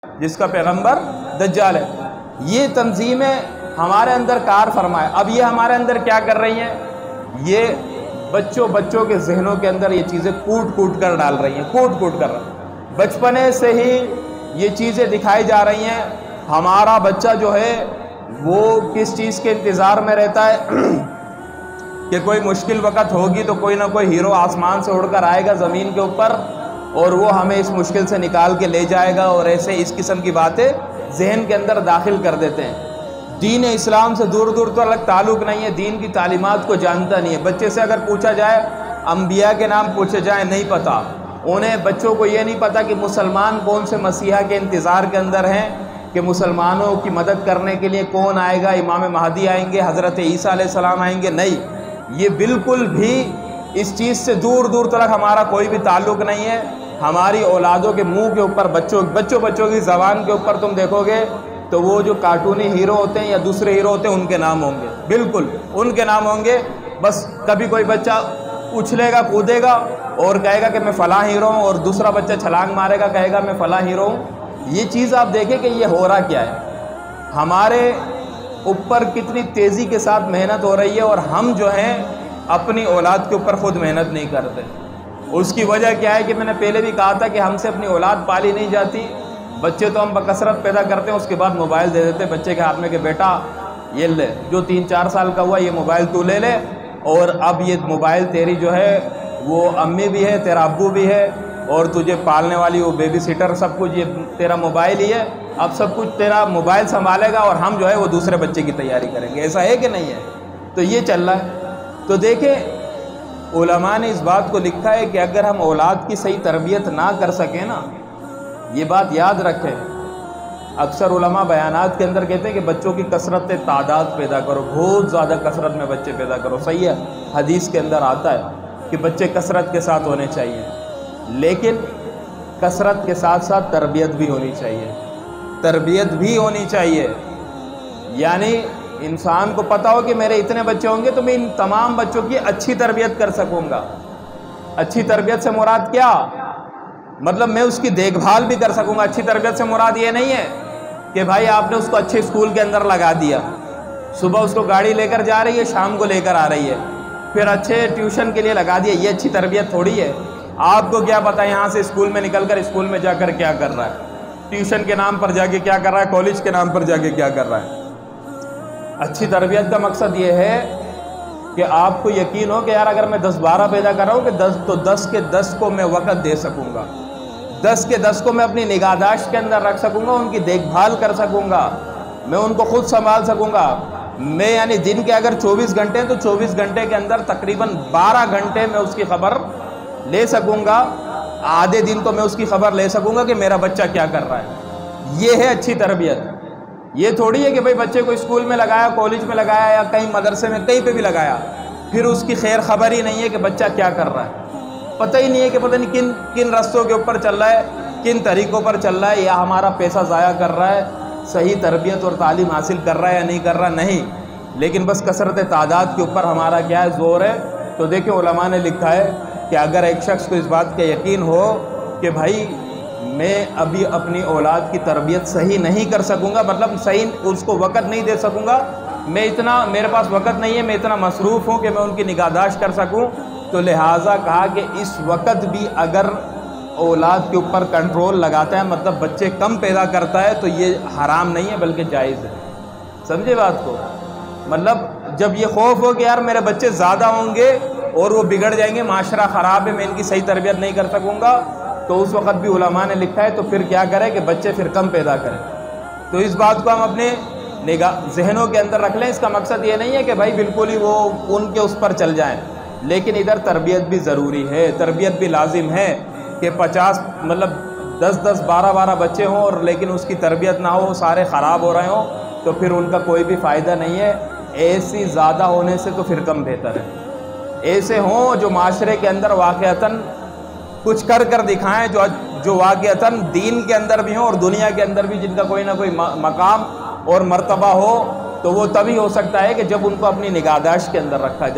جس کا پیغمبر دجال ہے۔ یہ تنظیمیں ہمارے اندر کار فرمائے۔ اب یہ ہمارے اندر کیا کر رہی ہیں؟ یہ بچوں کے ذہنوں کے اندر یہ چیزیں کوٹ کر ڈال رہی ہیں، کوٹ کر بچپنے سے ہی یہ چیزیں دکھائی جا رہی ہیں۔ ہمارا بچہ جو ہے وہ کس چیز کے انتظار میں رہتا ہے کہ کوئی مشکل وقت ہوگی تو کوئی نہ کوئی ہیرو آسمان سے اڑ کر آئے گا زمین کے اوپر اور وہ ہمیں اس مشکل سے نکال کے لے جائے گا، اور ایسے اس قسم کی باتیں ذہن کے اندر داخل کر دیتے ہیں۔ دین اسلام سے دور تو الگ تعلق نہیں ہے، دین کی تعلیمات کو جانتا نہیں ہے۔ بچے سے اگر پوچھا جائے، انبیاء کے نام پوچھے جائیں، نہیں پتہ انہیں۔ بچوں کو یہ نہیں پتہ کہ مسلمان کون سے مسیحا کے انتظار کے اندر ہیں، کہ مسلمانوں کی مدد کرنے کے لیے کون آئے گا، امام مہدی آئیں گے، حضرت عیسیٰ علیہ السلام آئیں گے۔ نہیں، یہ بالکل بھی اس چیز سے دور تک ہمارا کوئی بھی تعلق نہیں ہے۔ ہماری اولادوں کے منہ کے اوپر بچوں کی زبان کے اوپر تم دیکھو گے تو وہ جو کارٹونی ہیرو ہوتے ہیں یا دوسرے ہیرو ہوتے ہیں ان کے نام ہوں گے، بالکل ان کے نام ہوں گے۔ بس کبھی کوئی بچہ اچھلے گا، کودے گا اور کہے گا کہ میں فلاں ہیرو ہوں، اور دوسرا بچہ چھلانگ مارے گا، کہے گا میں فلاں ہیرو ہوں۔ یہ چیز آپ دیکھیں کہ یہ ہو رہا کیا ہے، ہمارے اوپر کتنی تیزی کے ساتھ محنت ہو رہی ہے، اور ہم جو ہیں اپنی اولاد کے اوپر خود محنت نہیں کرتے۔ اس کی وجہ کیا ہے کہ میں نے پہلے بھی کہا تھا کہ ہم سے اپنی اولاد پالی نہیں جاتی۔ بچے تو ہم بکثرت پیدا کرتے ہیں، اس کے بعد موبائل دے دیتے بچے کے ہاتھ میں کہ بیٹا یہ لے، جو 3-4 سال کا ہوا یہ موبائل تو لے لے، اور اب یہ موبائل تیری جو ہے وہ امی بھی ہے، تیرا ابو بھی ہے، اور تجھے پالنے والی وہ بیبی سیٹر، سب کچھ یہ تیرا موبائل ہی ہے، اب سب کچھ تیرا موبائل سنبھالے گا، اور ہم جو ہے وہ دوسرے بچے کی تیاری کریں گے۔ ایسا ہے کہ نہیں ہے؟ تو یہ چل رہا ہے۔ تو دیکھیں علماء نے اس بات کو لکھا ہے کہ اگر ہم اولاد کی صحیح تربیت نہ کر سکیں نا، یہ بات یاد رکھیں۔ اکثر علماء بیانات کے اندر کہتے ہیں کہ بچوں کی کثرت تعداد پیدا کرو، بہت زیادہ کثرت میں بچے پیدا کرو۔ صحیح ہے، حدیث کے اندر آتا ہے کہ بچے کثرت کے ساتھ ہونے چاہیے، لیکن کثرت کے ساتھ ساتھ تربیت بھی ہونی چاہیے، تربیت بھی ہونی چاہیے۔ یعنی انسان کو پتہ ہو کہ میرے اتنے بچے ہوں گے تو میں ان تمام بچوں کی اچھی تربیت کر سکوں گا۔ اچھی تربیت سے مراد کیا؟ مطلب میں اس کی دیکھ بھال بھی کر سکوں گا۔ اچھی تربیت سے مراد یہ نہیں ہے کہ بھائی آپ نے اس کو اچھے اسکول کے اندر لگا دیا، صبح اس کو گاڑی لے کر جا رہی ہے، شام کو لے کر آ رہی ہے، پھر اچھے ٹیوشن کے لیے لگا دیا، یہ اچھی تربیت تھوڑی ہے۔ آپ کو کیا پتہ یہاں سے اسکول میں نکل کر اسکول میں جا کر کیا کر رہا ہے، ٹیوشن کے نام پر جا کے کیا کر رہا ہے، کالج کے نام پر جا کے کیا کر رہا ہے۔ اچھی تربیت کا مقصد یہ ہے کہ آپ کو یقین ہو کہ یار اگر میں 10-12 پیدا کر رہا ہوں کہ 10 کے 10 کو میں وقت دے سکوں گا، 10 کے 10 کو میں اپنی نگہداشت کے اندر رکھ سکوں گا، ان کی دیکھ بھال کر سکوں گا، میں ان کو خود سنبھال سکوں گا۔ میں یعنی دن کے اگر 24 گھنٹے ہیں تو 24 گھنٹے کے اندر تقریباً 12 گھنٹے میں اس کی خبر لے سکوں گا، آدھے دن تو میں اس کی خبر لے سکوں گا کہ میرا بچہ کیا کر رہا ہے۔ یہ ہے اچھی تربیت۔ یہ تھوڑی ہے کہ بھئی بچے کو اسکول میں لگایا، کالج میں لگایا، یا کہیں مدرسے میں کہیں پہ بھی لگایا، پھر اس کی خیر خبر ہی نہیں ہے کہ بچہ کیا کر رہا ہے، پتہ ہی نہیں ہے کہ پتہ نہیں کن رستوں کے اوپر چل رہا ہے، کن طریقوں پر چل رہا ہے، یا ہمارا پیسہ ضائع کر رہا ہے، صحیح تربیت اور تعلیم حاصل کر رہا ہے یا نہیں کر رہا، نہیں، لیکن بس کثرت تعداد کے اوپر ہمارا کیا ہے، زور ہے۔ تو دیکھیں علماء نے لکھا ہے کہ اگر ایک شخص کو اس بات کا یقین ہو کہ بھائی میں ابھی اپنی اولاد کی تربیت صحیح نہیں کر سکوں گا، مطلب صحیح اس کو وقت نہیں دے سکوں گا، میرے پاس وقت نہیں ہے، میں اتنا مصروف ہوں کہ میں ان کی نگہداشت کر سکوں، تو لہٰذا کہا کہ اس وقت بھی اگر اولاد کے اوپر کنٹرول لگاتا ہے، مطلب بچے کم پیدا کرتا ہے، تو یہ حرام نہیں ہے بلکہ جائز ہے۔ سمجھے بات کو؟ مطلب جب یہ خوف ہو کہ یار میرے بچے زیادہ ہوں گے اور وہ بگڑ جائیں گے، معاشرہ خراب ہے، میں ان کی صحیح تربیت نہیں کر سکوں گا، تو اس وقت بھی علماء نے لکھا ہے تو پھر کیا کرے کہ بچے پھر کم پیدا کریں۔ تو اس بات کو ہم اپنے ذہنوں کے اندر رکھ لیں۔ اس کا مقصد یہ نہیں ہے کہ بھائی بالکل ہی وہ ان کے اس پر چل جائیں، لیکن ادھر تربیت بھی ضروری ہے، تربیت بھی لازم ہے کہ 50 مطلب 10-10 12-12 بچے ہوں اور لیکن اس کی تربیت نہ ہو، سارے خراب ہو رہے ہوں، تو پھر ان کا کوئی بھی فائدہ نہیں ہے۔ ایسی زیادہ ہونے سے تو پھر کم بہتر ہے۔ ایسے ہوں جو معاشرے کے اندر واقعتاً کچھ کر دکھائیں، جو واقعتاً دین کے اندر بھی ہوں اور دنیا کے اندر بھی جن کا کوئی نہ کوئی مقام اور مرتبہ ہو، تو وہ تبھی ہو سکتا ہے کہ جب ان کو اپنی نگہداشت کے اندر رکھا جائے۔